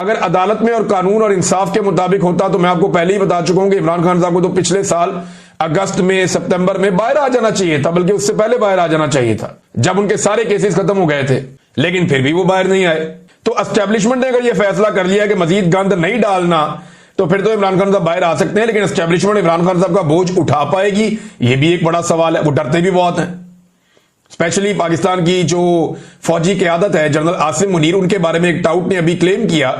अगर अदालत में और कानून और इंसाफ के मुताबिक होता तो मैं आपको पहले ही बता चुका हूं कि इमरान खान साहब को तो पिछले साल अगस्त में, सितंबर में बाहर आ जाना चाहिए था, बल्कि उससे पहले बाहर आ जाना चाहिए था जब उनके सारे केसेस खत्म हो गए थे, लेकिन फिर भी वो बाहर नहीं आए। तो एस्टेब्लिशमेंट ने अगर यह फैसला कर लिया कि मजीद गंद नहीं डालना, तो फिर तो इमरान खान साहब बाहर आ सकते हैं, लेकिन एस्टेब्लिशमेंट इमरान खान साहब का बोझ उठा पाएगी, यह भी एक बड़ा सवाल है। वो डरते भी बहुत हैं, स्पेशली पाकिस्तान की जो फौजी क़यादत है जनरल आसिम मुनीर, उनके बारे में एक टाउट ने अभी क्लेम किया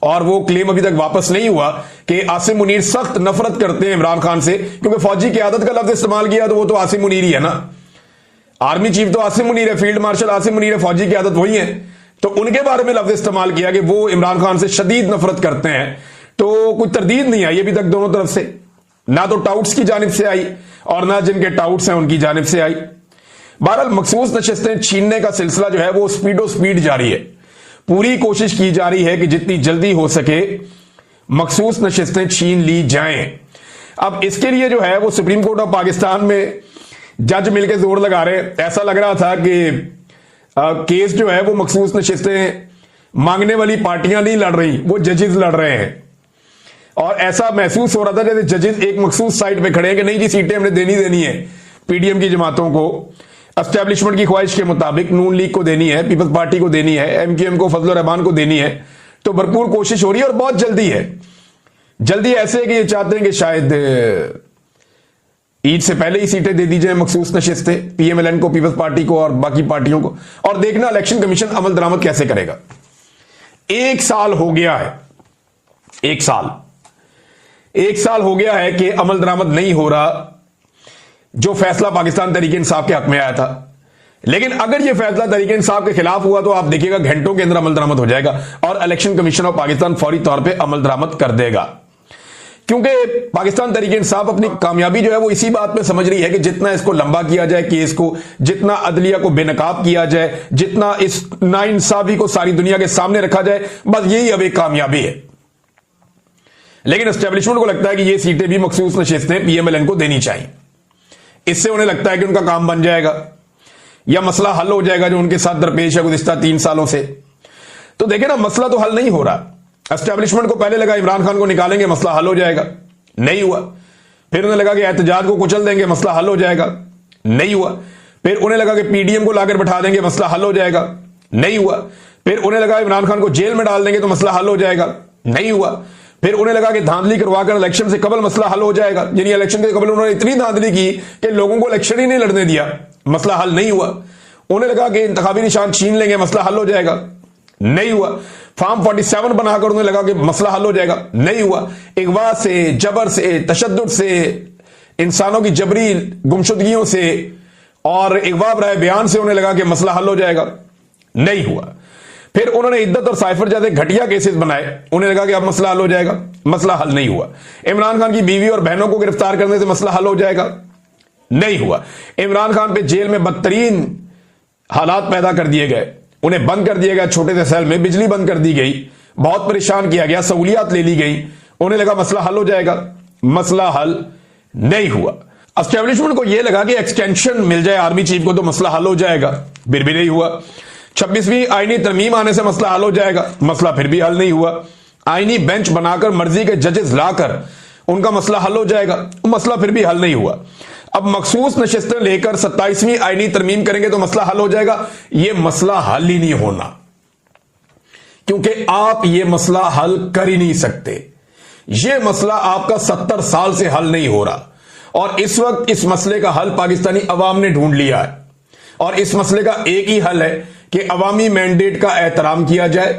और वो क्लेम अभी तक वापस नहीं हुआ कि आसिम मुनीर सख्त नफरत करते हैं इमरान खान से, क्योंकि फौजी क़यादत का लफ्ज इस्तेमाल किया तो वो तो आसिम मुनीर ही है ना। आर्मी चीफ तो आसिम मुनीर है, फील्ड मार्शल आसिम मुनीर है, फौजी क़यादत वही है, तो उनके बारे में लफ्ज इस्तेमाल किया कि वो इमरान खान से शदीद नफरत करते हैं। तो कोई तरदीद नहीं आई अभी तक दोनों तरफ से, ना तो टाउट्स की जानिब से आई और ना जिनके टाउट्स हैं उनकी जानिब से आई। बहरहाल मखसूस नशिस्तें छीनने का सिलसिला जो है वो स्पीड जारी है। पूरी कोशिश की जा रही है कि जितनी जल्दी हो सके मखसूस नशिस्तें छीन ली जाएं। अब इसके लिए जो है वो सुप्रीम कोर्ट ऑफ पाकिस्तान में जज मिलकर जोर लगा रहे हैं। ऐसा लग रहा था कि केस जो है वो मखसूस नशिस्तें मांगने वाली पार्टियां नहीं लड़ रही, वो जजेस लड़ रहे हैं। और ऐसा महसूस हो रहा था जैसे जजेस एक मखसूस साइड पे खड़े हैं कि नहीं जी, सीटें हमने देनी है पीडीएम की जमातों को, एस्टेब्लिशमेंट की ख्वाहिश के मुताबिक नून लीग को देनी है, पीपल्स पार्टी को देनी है, एमक्यूएम को, फजल रहमान को देनी है। तो भरपूर कोशिश हो रही है और बहुत जल्दी है। जल्दी ऐसे है कि ये चाहते हैं कि शायद ईद से पहले ही सीटें दे दी जाए मखसूस नशिस्तें पीएमएलएन को, पीपल्स पार्टी को और बाकी पार्टियों को। और देखना इलेक्शन कमीशन अमल दरामद कैसे करेगा। 1 साल हो गया है, 1 साल हो गया है कि अमल दरामद नहीं हो रहा जो फैसला पाकिस्तान तहरीक इंसाफ के हक में आया था। लेकिन अगर यह फैसला तहरीक इंसाफ के खिलाफ हुआ तो आप देखिएगा घंटों के अंदर अमल दरामद हो जाएगा और इलेक्शन कमीशन ऑफ पाकिस्तान फौरी तौर पे अमल दरामद कर देगा। क्योंकि पाकिस्तान तहरीक इंसाफ अपनी कामयाबी जो है वो इसी बात में समझ रही है कि जितना इसको लंबा किया जाए केस को, जितना अदलिया को बेनकाब किया जाए, जितना इस नाइंसाफी को सारी दुनिया के सामने रखा जाए, बस यही अब एक कामयाबी है। लेकिन एस्टेब्लिशमेंट को लगता है कि ये सीटें भी मखसूस नशिस्तें पीएमएलएन को देनी चाहिए। इससे उन्हें लगता है कि उनका काम बन जाएगा या मसला हल हो जाएगा जो उनके साथ दरपेश है गुज़िश्ता 3 सालों से। तो देखें ना, मसला तो हल नहीं हो रहा। एस्टेब्लिशमेंट को पहले लगा इमरान खान को निकालेंगे मसला हल हो जाएगा, नहीं हुआ। फिर उन्हें लगा कि एहतजाज को कुचल देंगे मसला हल हो जाएगा, नहीं हुआ। फिर उन्हें लगा कि पीडीएम को लाकर बैठा देंगे मसला हल हो जाएगा, नहीं हुआ। फिर उन्हें लगा इमरान खान को जेल में डाल देंगे तो मसला हल हो जाएगा, नहीं हुआ। फिर उन्हें लगा कि धांधली करवाकर इलेक्शन से कबल मसला हल हो जाएगा, यानी इलेक्शन के कबल उन्होंने इतनी धांधली की कि लोगों को इलेक्शन ही नहीं लड़ने दिया, मसला हल नहीं हुआ। उन्हें लगा कि इंतखाबी निशान छीन लेंगे मसला हल हो जाएगा, नहीं हुआ। फॉर्म 47 बनाकर उन्हें लगा कि मसला हल हो जाएगा, नहीं हुआ। अगवा से, जबर से, तशद्दुद से, इंसानों की जबरी गुमशुदगियों से और अगवा बराए बयान से उन्हें लगा कि मसला हल हो जाएगा, नहीं हुआ। फिर उन्होंने इद्दत और साइफर जैसे घटिया केसेस बनाए, उन्हें लगा कि अब मसला हल हो जाएगा, मसला हल नहीं हुआ। इमरान खान की बीवी और बहनों को गिरफ्तार करने से मसला हल हो जाएगा, नहीं हुआ। इमरान खान पे जेल में बदतरीन हालात पैदा कर दिए गए, उन्हें बंद कर दिया गया छोटे से सेल में, बिजली बंद कर दी गई, बहुत परेशान किया गया, सहूलियात ले ली गई। उन्हें लगा मसला हल हो जाएगा, मसला हल नहीं हुआ। एस्टेब्लिशमेंट को यह लगा कि एक्सटेंशन मिल जाए आर्मी चीफ को तो मसला हल हो जाएगा, फिर भी नहीं हुआ। 26वीं आईनी तरमीम आने से मसला हल हो जाएगा, मसला फिर भी हल नहीं हुआ। आईनी बेंच बनाकर मर्जी के जजेस लाकर उनका मसला हल हो जाएगा, मसला फिर भी हल नहीं हुआ। अब मखसूस नशिस्तें लेकर 27वीं आईनी तरमीम करेंगे तो मसला हल हो जाएगा, यह मसला हल ही नहीं होना, क्योंकि आप यह मसला हल कर ही नहीं सकते। यह मसला आपका 70 साल से हल नहीं हो रहा और इस वक्त इस मसले का हल पाकिस्तानी अवाम ने ढूंढ लिया है। और इस मसले का एक ही हल है कि अवामी मैंडेट का एहतराम किया जाए,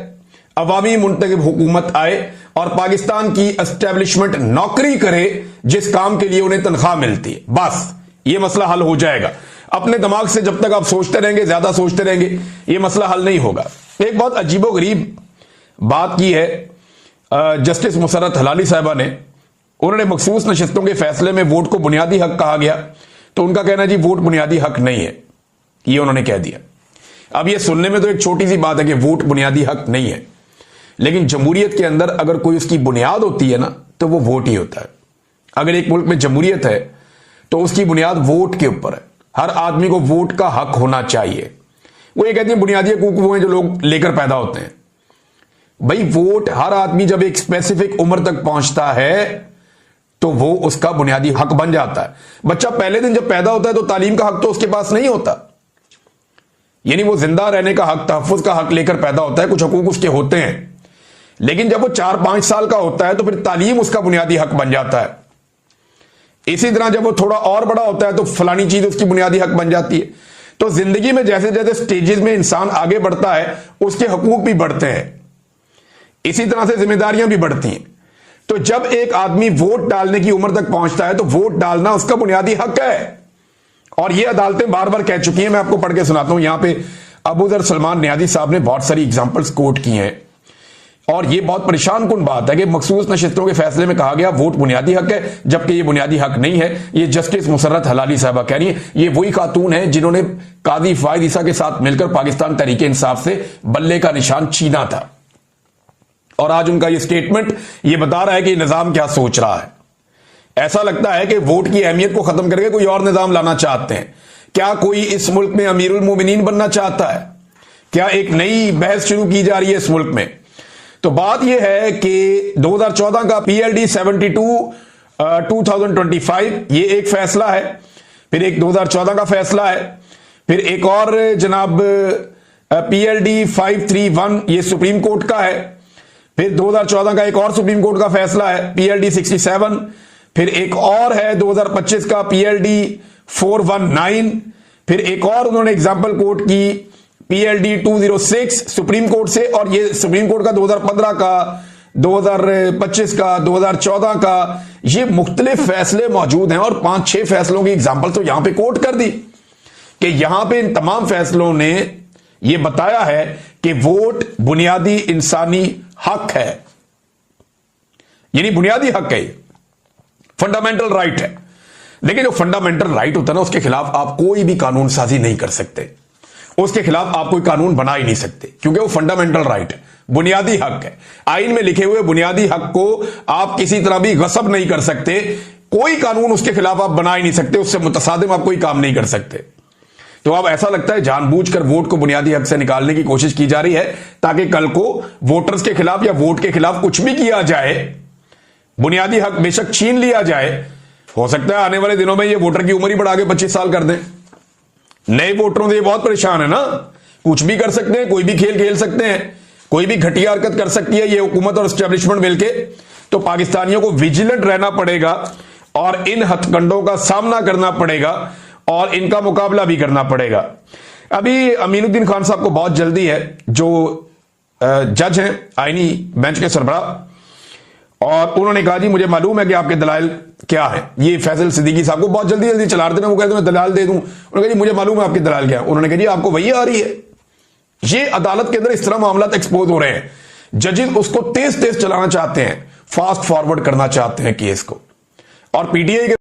अवामी मुंतखब हुकूमत आए और पाकिस्तान की एस्टेब्लिशमेंट नौकरी करे जिस काम के लिए उन्हें तनख्वाह मिलती है, बस यह मसला हल हो जाएगा। अपने दिमाग से जब तक आप सोचते रहेंगे, ज्यादा सोचते रहेंगे, यह मसला हल नहीं होगा। एक बहुत अजीबोगरीब बात की है जस्टिस मुसर्रत हलाली साहिबा ने। उन्होंने मखसूस नशिस्तों के फैसले में वोट को बुनियादी हक कहा गया, तो उनका कहना जी वोट बुनियादी हक नहीं है, यह उन्होंने कह दिया। अब यह सुनने में तो एक छोटी सी बात है कि वोट बुनियादी हक नहीं है, लेकिन जमहूरियत के अंदर अगर कोई उसकी बुनियाद होती है ना, तो वो वोट ही होता है। अगर एक मुल्क में जमहूरियत है तो उसकी बुनियाद वोट के ऊपर है। हर आदमी को वोट का हक होना चाहिए। वो ये कहते हैं बुनियादी हकूक वो हैं जो लोग लेकर पैदा होते हैं। भाई वोट हर आदमी जब एक स्पेसिफिक उम्र तक पहुंचता है तो वो उसका बुनियादी हक बन जाता है। बच्चा पहले दिन जब पैदा होता है तो तालीम का हक तो उसके पास नहीं होता, यानी वो जिंदा रहने का हक, तहफ्फुज का हक लेकर पैदा होता है, कुछ हकूक उसके होते हैं। लेकिन जब वो 4-5 साल का होता है तो फिर तालीम उसका बुनियादी हक बन जाता है। इसी तरह जब वो थोड़ा और बड़ा होता है तो फलानी चीज उसकी बुनियादी हक बन जाती है। तो जिंदगी में जैसे जैसे स्टेजेस में इंसान आगे बढ़ता है उसके हकूक भी बढ़ते हैं, इसी तरह से जिम्मेदारियां भी बढ़ती हैं। तो जब एक आदमी वोट डालने की उम्र तक पहुंचता है तो वोट डालना उसका बुनियादी हक है। और ये अदालतें बार बार कह चुकी हैं। मैं आपको पढ़ के सुनाता हूं। यहां पे अबू ज़र सलमान नियाज़ी साहब ने बहुत सारी एग्जांपल्स कोट की हैं और ये बहुत परेशान कुन बात है कि मखसूस नशिस्तों के फैसले में कहा गया वोट बुनियादी हक है, जबकि ये बुनियादी हक नहीं है। ये जस्टिस मुसर्रत हलाली साहबा कह रही है। ये वही खातून है जिन्होंने काजी फायद ईसा के साथ मिलकर पाकिस्तान तहरीक इंसाफ से बल्ले का निशान छीना था। और आज उनका ये स्टेटमेंट ये बता रहा है कि निजाम क्या सोच रहा है। ऐसा लगता है कि वोट की अहमियत को खत्म करके कोई और निजाम लाना चाहते हैं। क्या कोई इस मुल्क में अमीरुल मोमिनीन बनना चाहता है? क्या एक नई बहस शुरू की जा रही है इस मुल्क में? तो बात यह है कि 2014 का PLD 72 2025 ये एक फैसला है, फिर एक 2014 का फैसला है, फिर एक और जनाब PLD 531 ये सुप्रीम कोर्ट का है, फिर 2014 का एक और सुप्रीम कोर्ट का फैसला है PLD 67, फिर एक और है 2025 का PLD 419, फिर एक और उन्होंने एग्जाम्पल कोर्ट की PLD 206 सुप्रीम कोर्ट से, और ये सुप्रीम कोर्ट का 2015 का, 2025 का, 2014 का, ये मुख्तलिफ फैसले मौजूद हैं। और 5-6 फैसलों की एग्जाम्पल तो यहां पे कोर्ट कर दी कि यहां पे इन तमाम फैसलों ने ये बताया है कि वोट बुनियादी इंसानी हक है, यानी बुनियादी हक है, फंडामेंटल राइट है। लेकिन जो फंडामेंटल राइट होता है ना, उसके खिलाफ आप कोई भी कानून साजी नहीं कर सकते, उसके खिलाफ आप कोई कानून बना ही नहीं सकते, क्योंकि वो फंडामेंटल राइट है, बुनियादी हक है। आइन में लिखे हुए बुनियादी हक को आप किसी तरह भी गसब नहीं कर सकते, कोई कानून उसके खिलाफ आप बना ही नहीं सकते, उससे मुतसादिम आप कोई काम नहीं कर सकते। तो अब ऐसा लगता है जानबूझकर वोट को बुनियादी हक से निकालने की कोशिश की जा रही है ताकि कल को वोटर्स के खिलाफ या वोट के खिलाफ कुछ भी किया जाए, बुनियादी हक बेशक छीन लिया जाए, हो सकता है आने वाले दिनों में ये वोटर की उम्र ही बढ़ा के 25 साल कर दें। नए वोटरों से ये बहुत परेशान है ना, कुछ भी कर सकते हैं, कोई भी खेल खेल सकते हैं, कोई भी घटिया हरकत कर सकती है ये हुकूमत और एस्टेब्लिशमेंट मिलके। तो पाकिस्तानियों को विजिलेंट रहना पड़ेगा और इन हथकंडों का सामना करना पड़ेगा और इनका मुकाबला भी करना पड़ेगा। अभी अमीनुद्दीन खान साहब को बहुत जल्दी है, जो जज हैं आईनी बेंच के सरबराह, और उन्होंने कहा जी मुझे मालूम है कि आपके दलाइल क्या है। ये फैसल सिद्दीकी साहब को बहुत जल्दी जल्दी चला देना, वो कहते मैं दलाल दे दूं। उन्होंने कहा जी मुझे मालूम है आपके दलाल क्या है। उन्होंने कहा जी आपको वही आ रही है। ये अदालत के अंदर इस तरह मामला एक्सपोज हो रहे हैं, जजेस उसको तेज तेज चलाना चाहते हैं, फास्ट फॉरवर्ड करना चाहते हैं केस को। और PTI के